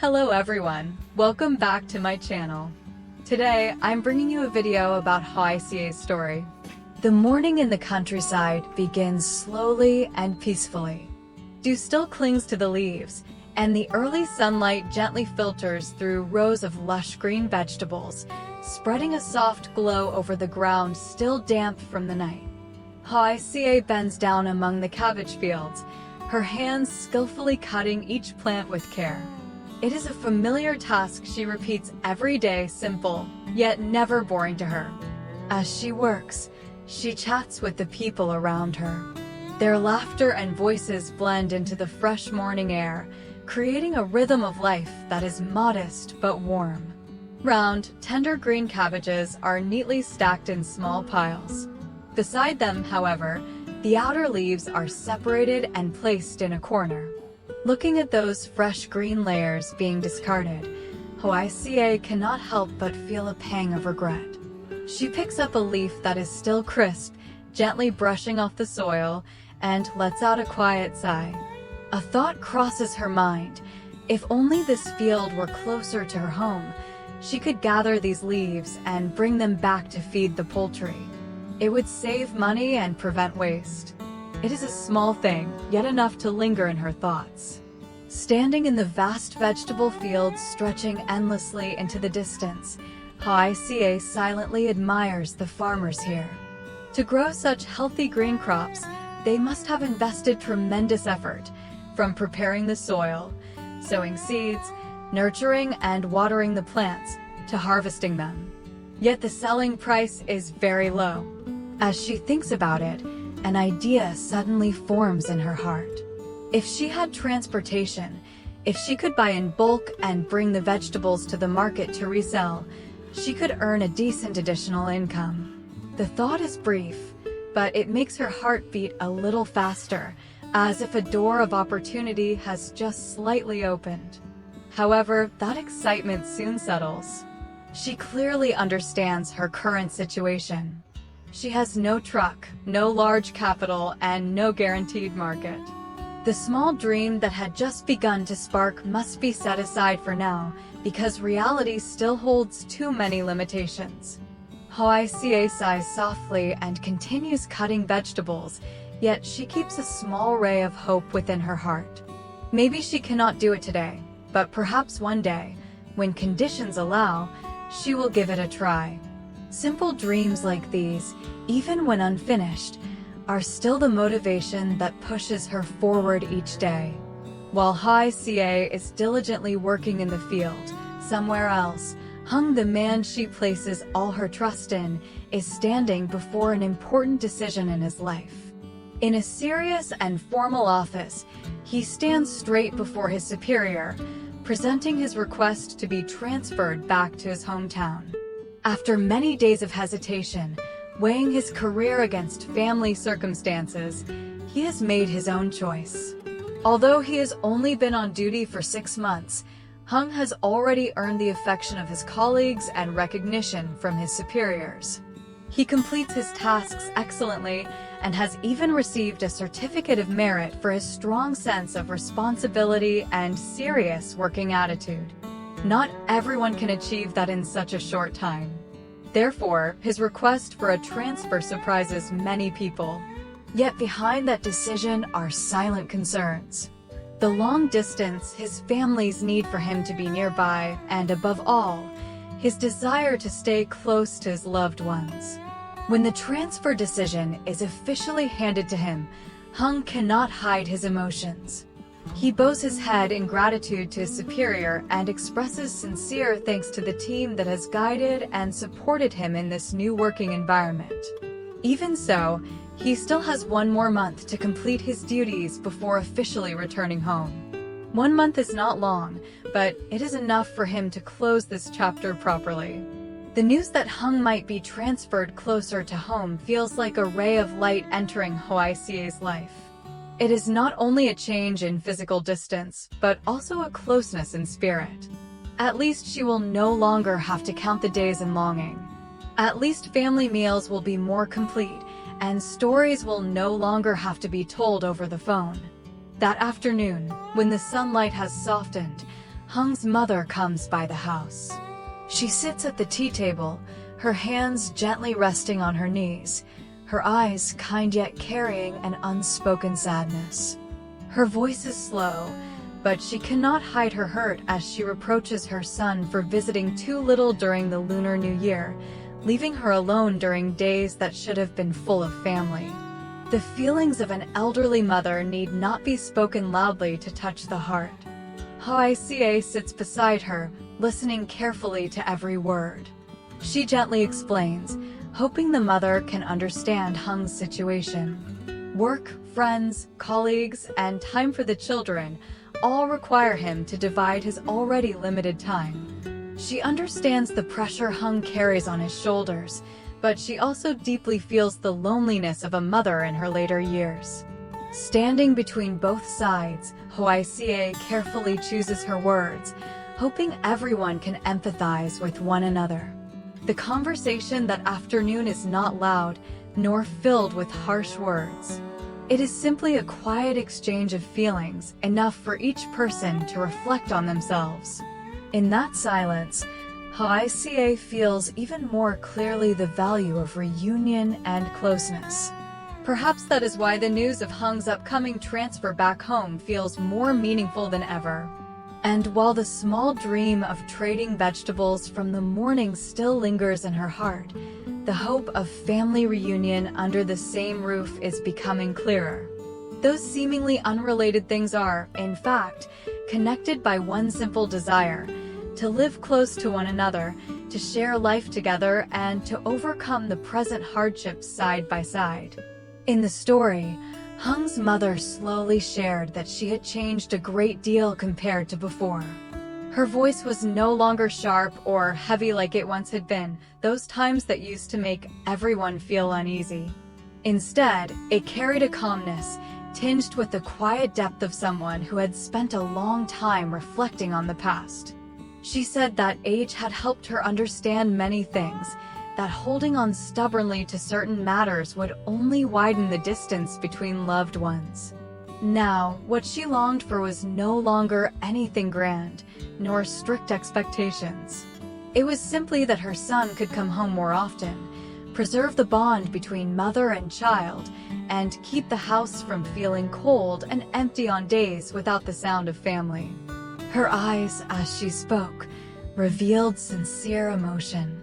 Hello everyone, welcome back to my channel. Today, I'm bringing you a video about Hoài Ca's story. The morning in the countryside begins slowly and peacefully. Dew still clings to the leaves, and the early sunlight gently filters through rows of lush green vegetables, spreading a soft glow over the ground still damp from the night. Hoài Ca bends down among the cabbage fields, her hands skillfully cutting each plant with care. It is a familiar task she repeats every day, simple, yet never boring to her. As she works, she chats with the people around her. Their laughter and voices blend into the fresh morning air, creating a rhythm of life that is modest but warm. Round, tender green cabbages are neatly stacked in small piles. Beside them, however, the outer leaves are separated and placed in a corner. Looking at those fresh green layers being discarded, Hoài Ca cannot help but feel a pang of regret. She picks up a leaf that is still crisp, gently brushing off the soil, and lets out a quiet sigh. A thought crosses her mind. If only this field were closer to her home, she could gather these leaves and bring them back to feed the poultry. It would save money and prevent waste. It is a small thing, yet enough to linger in her thoughts. Standing in the vast vegetable fields stretching endlessly into the distance, Hoài Ca silently admires the farmers here. To grow such healthy green crops, they must have invested tremendous effort, from preparing the soil, sowing seeds, nurturing and watering the plants, to harvesting them. Yet the selling price is very low. As she thinks about it, an idea suddenly forms in her heart. If she had transportation, if she could buy in bulk and bring the vegetables to the market to resell, she could earn a decent additional income. The thought is brief, but it makes her heart beat a little faster, as if a door of opportunity has just slightly opened. However, that excitement soon settles. She clearly understands her current situation. She has no truck, no large capital, and no guaranteed market. The small dream that had just begun to spark must be set aside for now, because reality still holds too many limitations. Hoài Ca sighs softly and continues cutting vegetables, yet she keeps a small ray of hope within her heart. Maybe she cannot do it today, but perhaps one day, when conditions allow, she will give it a try. Simple dreams like these, even when unfinished, are still the motivation that pushes her forward each day. While Hoài Ca is diligently working in the field, somewhere else, Hùng, the man she places all her trust in, is standing before an important decision in his life. In a serious and formal office, he stands straight before his superior, presenting his request to be transferred back to his hometown. After many days of hesitation, weighing his career against family circumstances, he has made his own choice. Although he has only been on duty for 6 months, Hùng has already earned the affection of his colleagues and recognition from his superiors. He completes his tasks excellently and has even received a certificate of merit for his strong sense of responsibility and serious working attitude. Not everyone can achieve that in such a short time. Therefore, his request for a transfer surprises many people. Yet behind that decision are silent concerns. The long distance, his family's need for him to be nearby, and above all, his desire to stay close to his loved ones. When the transfer decision is officially handed to him, Hùng cannot hide his emotions. He bows his head in gratitude to his superior and expresses sincere thanks to the team that has guided and supported him in this new working environment. Even so, he still has 1 more month to complete his duties before officially returning home. 1 month is not long, but it is enough for him to close this chapter properly. The news that Hùng might be transferred closer to home feels like a ray of light entering Hoài Ca's life. It is not only a change in physical distance, but also a closeness in spirit. At least she will no longer have to count the days in longing. At least family meals will be more complete, and stories will no longer have to be told over the phone. That afternoon, when the sunlight has softened, Hung's mother comes by the house. She sits at the tea table, her hands gently resting on her knees, her eyes kind yet carrying an unspoken sadness. Her voice is slow, but she cannot hide her hurt as she reproaches her son for visiting too little during the Lunar New Year, leaving her alone during days that should have been full of family. The feelings of an elderly mother need not be spoken loudly to touch the heart. Hoài Ca sits beside her, listening carefully to every word. She gently explains, hoping the mother can understand Hung's situation. Work, friends, colleagues, and time for the children all require him to divide his already limited time. She understands the pressure Hung carries on his shoulders, but she also deeply feels the loneliness of a mother in her later years. Standing between both sides, Hoài Ca carefully chooses her words, hoping everyone can empathize with one another. The conversation that afternoon is not loud, nor filled with harsh words. It is simply a quiet exchange of feelings, enough for each person to reflect on themselves. In that silence, Hoài Ca feels even more clearly the value of reunion and closeness. Perhaps that is why the news of Hung's upcoming transfer back home feels more meaningful than ever. And while the small dream of trading vegetables from the morning still lingers in her heart, the hope of family reunion under the same roof is becoming clearer. Those seemingly unrelated things are, in fact, connected by one simple desire: to live close to one another, to share life together, and to overcome the present hardships side by side. In the story, Hung's mother slowly shared that she had changed a great deal compared to before. Her voice was no longer sharp or heavy like it once had been, those times that used to make everyone feel uneasy. Instead, it carried a calmness, tinged with the quiet depth of someone who had spent a long time reflecting on the past. She said that age had helped her understand many things, that holding on stubbornly to certain matters would only widen the distance between loved ones. Now, what she longed for was no longer anything grand, nor strict expectations. It was simply that her son could come home more often, preserve the bond between mother and child, and keep the house from feeling cold and empty on days without the sound of family. Her eyes, as she spoke, revealed sincere emotion.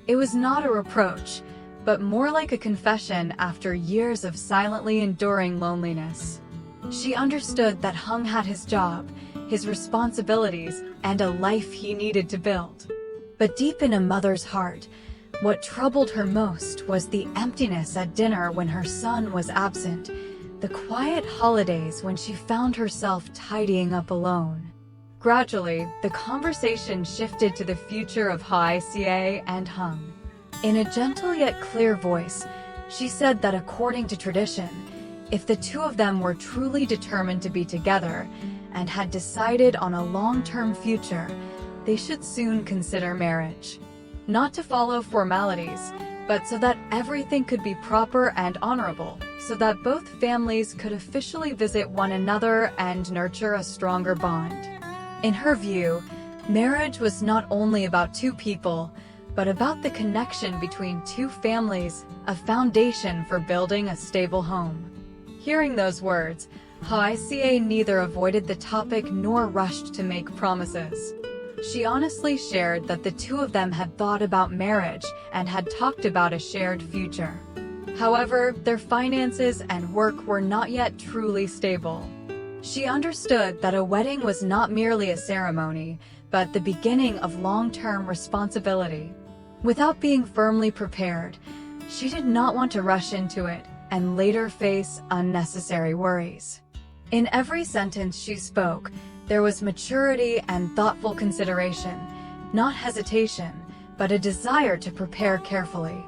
It was not a reproach, but more like a confession after years of silently enduring loneliness. She understood that Hung had his job, his responsibilities, and a life he needed to build. But deep in a mother's heart, what troubled her most was the emptiness at dinner when her son was absent, the quiet holidays when she found herself tidying up alone. Gradually, the conversation shifted to the future of Hoài Ca and Hung. In a gentle yet clear voice, she said that according to tradition, if the two of them were truly determined to be together and had decided on a long-term future, they should soon consider marriage. Not to follow formalities, but so that everything could be proper and honorable, so that both families could officially visit one another and nurture a stronger bond. In her view, marriage was not only about two people, but about the connection between two families, a foundation for building a stable home. Hearing those words, Hoài Ca neither avoided the topic nor rushed to make promises. She honestly shared that the two of them had thought about marriage and had talked about a shared future. However, their finances and work were not yet truly stable. She understood that a wedding was not merely a ceremony, but the beginning of long-term responsibility. Without being firmly prepared, she did not want to rush into it and later face unnecessary worries. In every sentence she spoke, there was maturity and thoughtful consideration, not hesitation, but a desire to prepare carefully.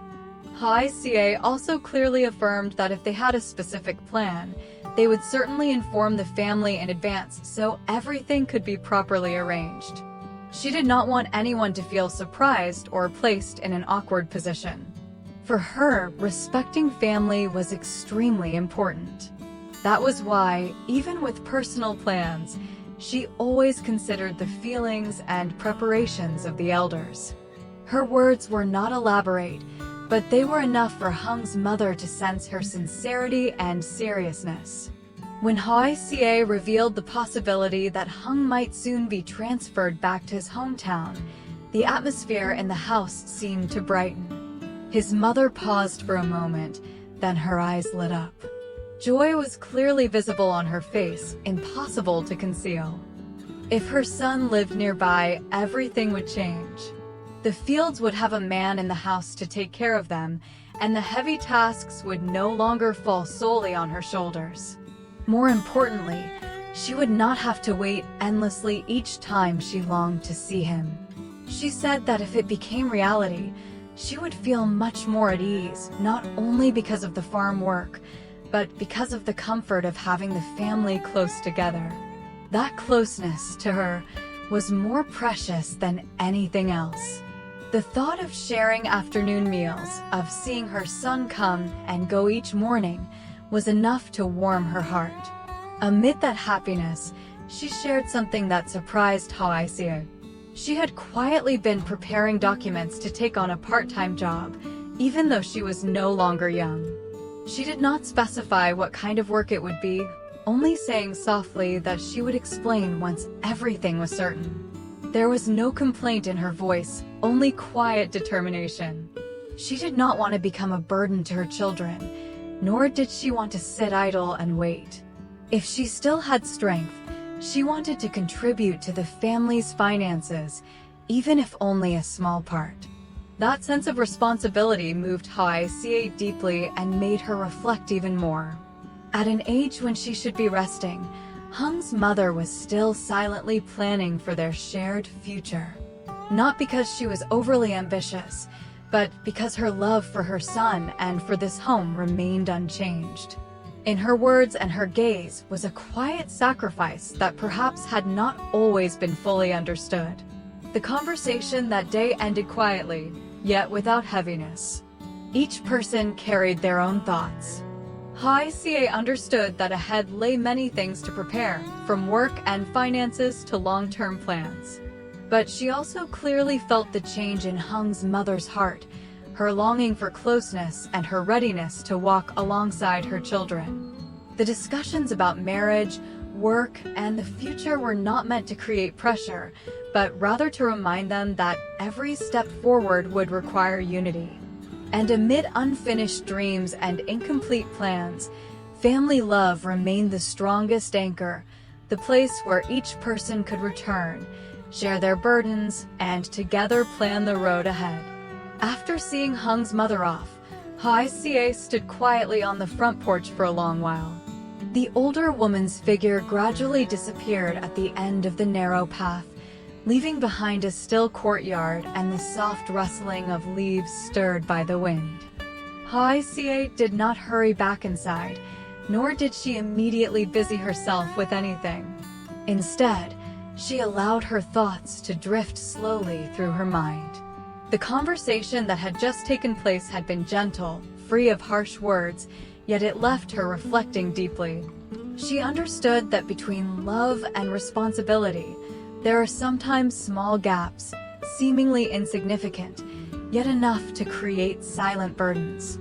Hoài Ca also clearly affirmed that if they had a specific plan, they would certainly inform the family in advance so everything could be properly arranged. She did not want anyone to feel surprised or placed in an awkward position. For her, respecting family was extremely important. That was why, even with personal plans, She always considered the feelings and preparations of the elders. Her words were not elaborate, but they were enough for Hung's mother to sense her sincerity and seriousness. When Hoài Ca revealed the possibility that Hung might soon be transferred back to his hometown, the atmosphere in the house seemed to brighten. His mother paused for a moment, then her eyes lit up. Joy was clearly visible on her face, impossible to conceal. If her son lived nearby, everything would change. The Fields would have a man in the house to take care of them, and the heavy tasks would no longer fall solely on her shoulders. More importantly, she would not have to wait endlessly each time she longed to see him. She said that if it became reality, she would feel much more at ease, not only because of the farm work, but because of the comfort of having the family close together. That closeness, to her, was more precious than anything else. The thought of sharing afternoon meals, of seeing her son come and go each morning, was enough to warm her heart. Amid that happiness, she shared something that surprised Hoài Ca. She had quietly been preparing documents to take on a part-time job, even though she was no longer young. She did not specify what kind of work it would be, only saying softly that she would explain once everything was certain. There was no complaint in her voice, only quiet determination. She did not want to become a burden to her children, nor did she want to sit idle and wait. If she still had strength, she wanted to contribute to the family's finances, even if only a small part. That sense of responsibility moved Hoài Ca deeply and made her reflect even more. At an age when she should be resting, Hung's mother was still silently planning for their shared future. Not because she was overly ambitious, but because her love for her son and for this home remained unchanged. In her words and her gaze was a quiet sacrifice that perhaps had not always been fully understood. The conversation that day ended quietly, yet without heaviness. Each person carried their own thoughts. Hoài Ca understood that ahead lay many things to prepare, from work and finances to long-term plans. But she also clearly felt the change in Hung's mother's heart, her longing for closeness and her readiness to walk alongside her children. The discussions about marriage, work, and the future were not meant to create pressure, but rather to remind them that every step forward would require unity. And amid unfinished dreams and incomplete plans, family love remained the strongest anchor, the place where each person could return, share their burdens, and together plan the road ahead. After seeing Hung's mother off, Hoài Ca stood quietly on the front porch for a long while. The older woman's figure gradually disappeared at the end of the narrow path, leaving behind a still courtyard and the soft rustling of leaves stirred by the wind. Hoài Ca did not hurry back inside, nor did she immediately busy herself with anything. Instead, she allowed her thoughts to drift slowly through her mind. The conversation that had just taken place had been gentle, free of harsh words, yet it left her reflecting deeply. She understood that between love and responsibility, there are sometimes small gaps, seemingly insignificant, yet enough to create silent burdens.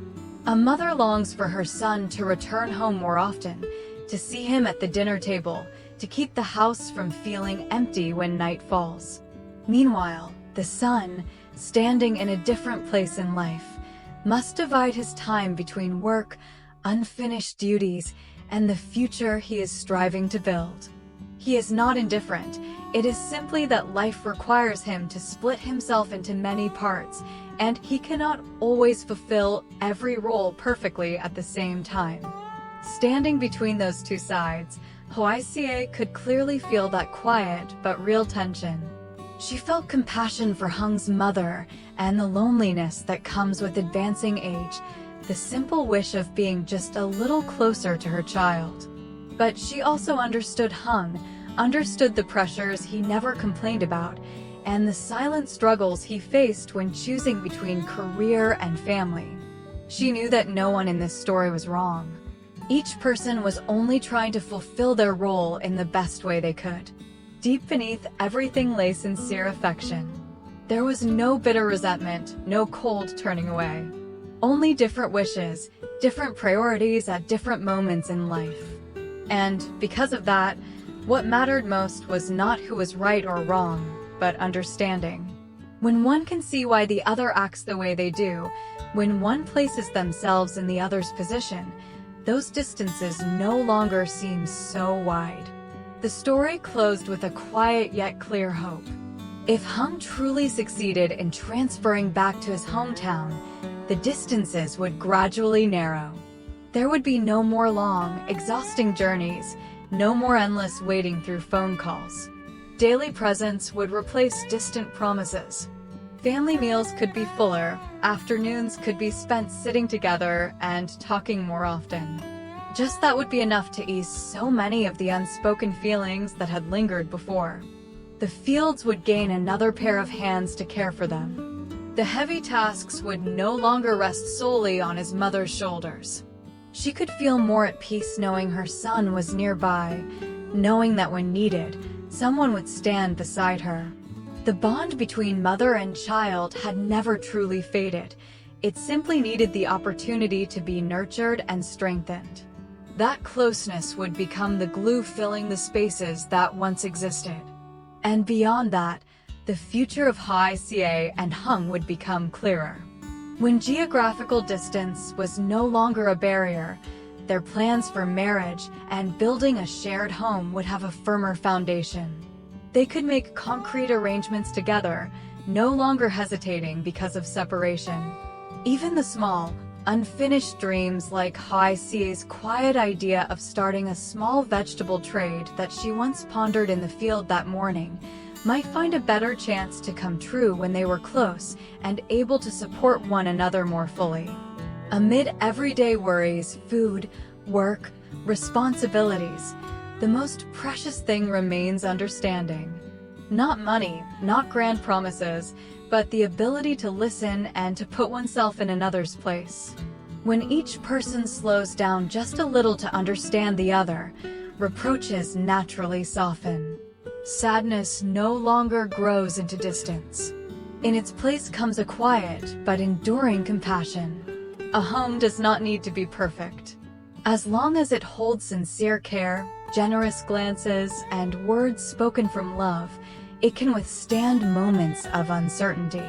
A mother longs for her son to return home more often, to see him at the dinner table, to keep the house from feeling empty when night falls. Meanwhile, the son, standing in a different place in life, must divide his time between work, unfinished duties, and the future he is striving to build. He is not indifferent. It is simply that life requires him to split himself into many parts, and he cannot always fulfill every role perfectly at the same time. Standing between those two sides, Hoài Ca could clearly feel that quiet but real tension. She felt compassion for Hung's mother and the loneliness that comes with advancing age, the simple wish of being just a little closer to her child. But she also understood Hung, understood the pressures he never complained about, and the silent struggles he faced when choosing between career and family. She knew that no one in this story was wrong. Each person was only trying to fulfill their role in the best way they could. Deep beneath everything lay sincere affection. There was no bitter resentment, no cold turning away. Only different wishes, different priorities at different moments in life. And because of that, what mattered most was not who was right or wrong, but understanding. When one can see why the other acts the way they do, when one places themselves in the other's position, those distances no longer seem so wide. The story closed with a quiet yet clear hope. If Hung truly succeeded in transferring back to his hometown, the distances would gradually narrow. There would be no more long, exhausting journeys, no more endless waiting through phone calls. Daily presence would replace distant promises. Family meals could be fuller, afternoons could be spent sitting together and talking more often. Just that would be enough to ease so many of the unspoken feelings that had lingered before. The fields would gain another pair of hands to care for them. The heavy tasks would no longer rest solely on his mother's shoulders. She could feel more at peace knowing her son was nearby, knowing that when needed, someone would stand beside her. The bond between mother and child had never truly faded. It simply needed the opportunity to be nurtured and strengthened. That closeness would become the glue filling the spaces that once existed. And beyond that, the future of Hoài Ca and Hung would become clearer. When geographical distance was no longer a barrier, their plans for marriage and building a shared home would have a firmer foundation. They could make concrete arrangements together, no longer hesitating because of separation. Even the small, unfinished dreams like Hoài Ca's quiet idea of starting a small vegetable trade that she once pondered in the field that morning might find a better chance to come true when they were close and able to support one another more fully. Amid everyday worries, food, work, responsibilities, the most precious thing remains understanding. Not money, not grand promises, but the ability to listen and to put oneself in another's place. When each person slows down just a little to understand the other, reproaches naturally soften. Sadness no longer grows into distance. In its place comes a quiet but enduring compassion. A home does not need to be perfect. As long as it holds sincere care, generous glances, and words spoken from love, it can withstand moments of uncertainty.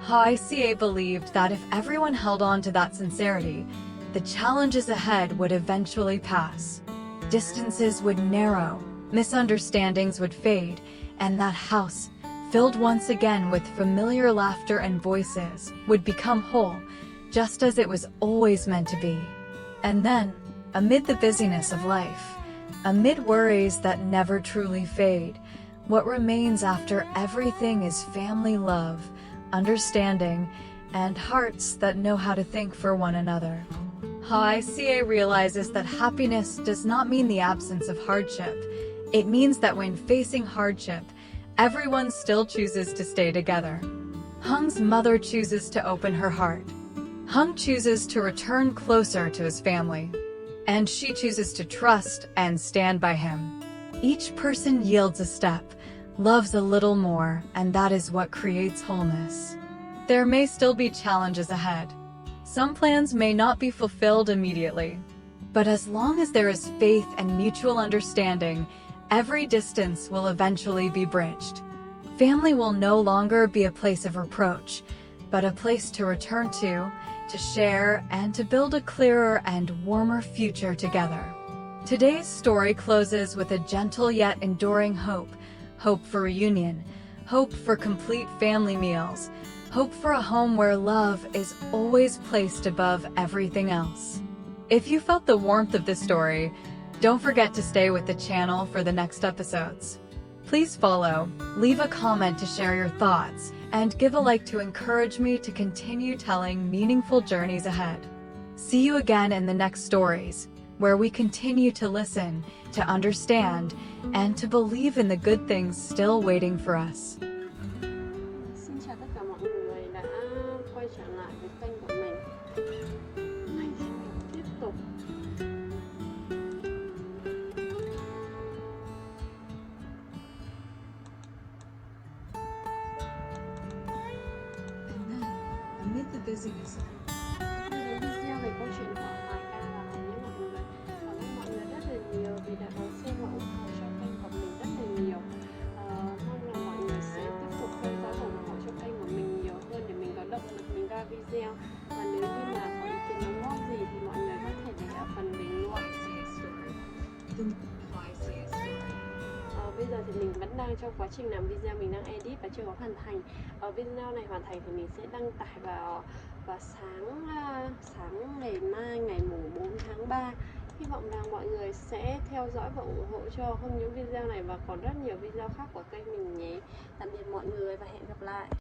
Hoài Ca believed that if everyone held on to that sincerity, the challenges ahead would eventually pass. Distances would narrow, misunderstandings would fade, and that house, filled once again with familiar laughter and voices, would become whole, just as it was always meant to be. And then, amid the busyness of life, amid worries that never truly fade, what remains after everything is family love, understanding, and hearts that know how to think for one another. Hoài Ca realizes that happiness does not mean the absence of hardship. It means that when facing hardship, everyone still chooses to stay together. Hung's mother chooses to open her heart. Hung chooses to return closer to his family. And she chooses to trust and stand by him. Each person yields a step, loves a little more, and that is what creates wholeness. There may still be challenges ahead. Some plans may not be fulfilled immediately. But as long as there is faith and mutual understanding, every distance will eventually be bridged. Family will no longer be a place of reproach, but a place to return to share, and to build a clearer and warmer future together. Today's story closes with a gentle yet enduring hope. Hope for reunion, hope for complete family meals, hope for a home where love is always placed above everything else. If you felt the warmth of this story, don't forget to stay with the channel for the next episodes. Please follow, leave a comment to share your thoughts, and give a like to encourage me to continue telling meaningful journeys ahead. See you again in the next stories, where we continue to listen, to understand, and to believe in the good things still waiting for us. Xin chào tất cả mọi người đã quay trở lại với kênh của mình. Hôm nay thì mình tiếp tục busyness. Video về câu chuyện của Hoài Ca và Hùng nhé mọi người. Cảm ơn mọi người rất là nhiều vì đã đón xem và ủng hộ cho kênh của mình rất là nhiều. Mong là mọi người sẽ tiếp tục theo dõi và ủng hộ cho kênh của mình nhiều hơn để mình có động lực mình ra video. Và nếu như mà có ý kiến đóng góp gì thì mọi người có thể để ở phần bình luận. Bây giờ thì mình vẫn đang trong quá trình làm video, mình đang edit và chưa có hoàn thành. Video này hoàn thành thì mình sẽ đăng tải vào sáng ngày mai, ngày mùng 4 tháng 3. Hy vọng rằng mọi người sẽ theo dõi và ủng hộ cho không những video này và còn rất nhiều video khác của kênh mình nhé. Tạm biệt mọi người và hẹn gặp lại.